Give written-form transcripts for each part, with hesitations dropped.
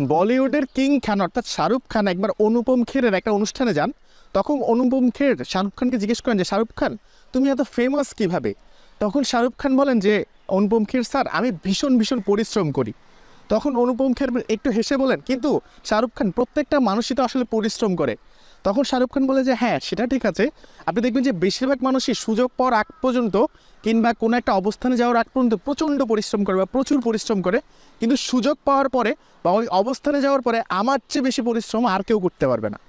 বলিউডের কিং খান অর্থাৎ শাহরুখ খান একবার অনুপম খেরের একটা অনুষ্ঠানে যান। তখন অনুপম খের শাহরুখ খানকে জিজ্ঞেস করেন যে শাহরুখ খান তুমি এত ফেমাস কিভাবে? তখন শাহরুখ খান বলেন যে অনুপম খের স্যার আমি ভীষণ ভীষণ পরিশ্রম করি। তখন অনুপম খের একটু হেসে বলেন কিন্তু শাহরুখ খান প্রত্যেকটা মানুষই তো আসলে পরিশ্রম করে। তখন শাহরুখ খান বলে যে হ্যাঁ সেটা ঠিক আছে, আপনি দেখবেন যে বেশিরভাগ মানুষই সুযোগ পাওয়ার আগ পর্যন্ত কিংবা কোনো একটা অবস্থানে যাওয়ার আগ পর্যন্ত প্রচণ্ড পরিশ্রম করে বা প্রচুর পরিশ্রম করে, কিন্তু সুযোগ পাওয়ার পরে বা ওই অবস্থানে যাওয়ার পরে আমার চেয়ে বেশি পরিশ্রম আর কেউ করতে পারবে না।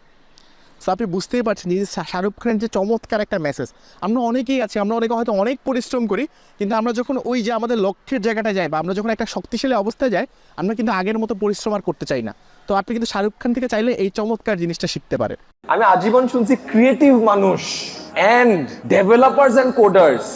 সো আপনি বুঝতেই পারছেন যে শাহরুখ খানের যে চমৎকার একটা মেসেজ। আমরা অনেকেই আছি, আমরা অনেকে হয়তো অনেক পরিশ্রম করি, কিন্তু আমরা যখন ওই যে আমাদের লক্ষ্যের জায়গাটায় যাই বা আমরা যখন একটা শক্তিশালী অবস্থায় যাই, আমরা কিন্তু আগের মতো পরিশ্রম আর করতে চাই না। তো আপনি কিন্তু শাহরুখ খান থেকে চাইলে এই চমৎকার জিনিসটা শিখতে পারেন। আমি আজীবন শুনছি ক্রিয়েটিভ মানুষ এন্ড ডেভেলপার্স এন্ড কোডার্স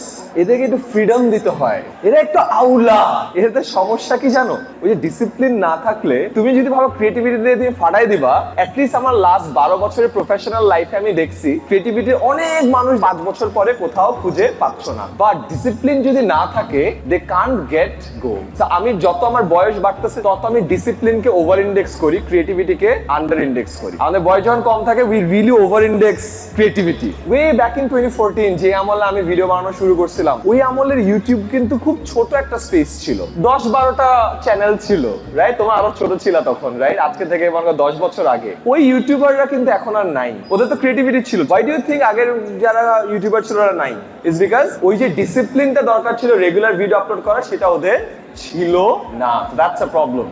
এদেরকে একটু ফ্রিডম দিতে হয়, এরা একটু আউলা। এদের সমস্যা কি জানো? ওই যে ডিসিপ্লিন না থাকলে তুমি যদি ভাবো ক্রিয়েটিভিটি দিয়ে তুমি ফাটাই দিবা, অ্যাটলিস্ট আমার লাস্ট 12 বছরের প্রফেশনাল লাইফে আমি দেখছি ক্রিয়েটিভিটি অনেক মানুষ 5 বছর পরে কোথাও খুঁজে পাচ্ছ না। বাট ডিসিপ্লিন যদি না থাকে দে কান্ট গেট গো। আমি যত আমার বয়স বাড়তেছে তত আমি ডিসিপ্লিনকে ওভার ইন্ডেক্স করি, ক্রিয়েটিভিটিকে আন্ডার ইন্ডেক্স করি। আমাদের বয়স যখন কম থাকে we really over index creativity. Way back in 2014 যে আমলে আমি ভিডিও বানানো শুরু করছিলাম, ওই আমলের ইউটিউব কিন্তু খুব ছোট একটা স্পেস ছিল, 10-12টা চ্যানেল ছিল, রাইট? তোমার আরো ছোট ছিল তখন, রাইট? আজকে থেকে 10 বছর আগে ওই ইউটিউবাররা কিন্তু এখন আর নাই। ওদের তো ক্রিয়েটিভিটি ছিল। হোয়াই ডু ইউ থিংক আগের যারা ইউটিউবার ছিল ওরা নাই? ইটস বিকজ ওই যে ডিসিপ্লিনটা দরকার ছিল রেগুলার ভিডিও আপলোড করা, সেটা ওদের ছিল না। That's a problem.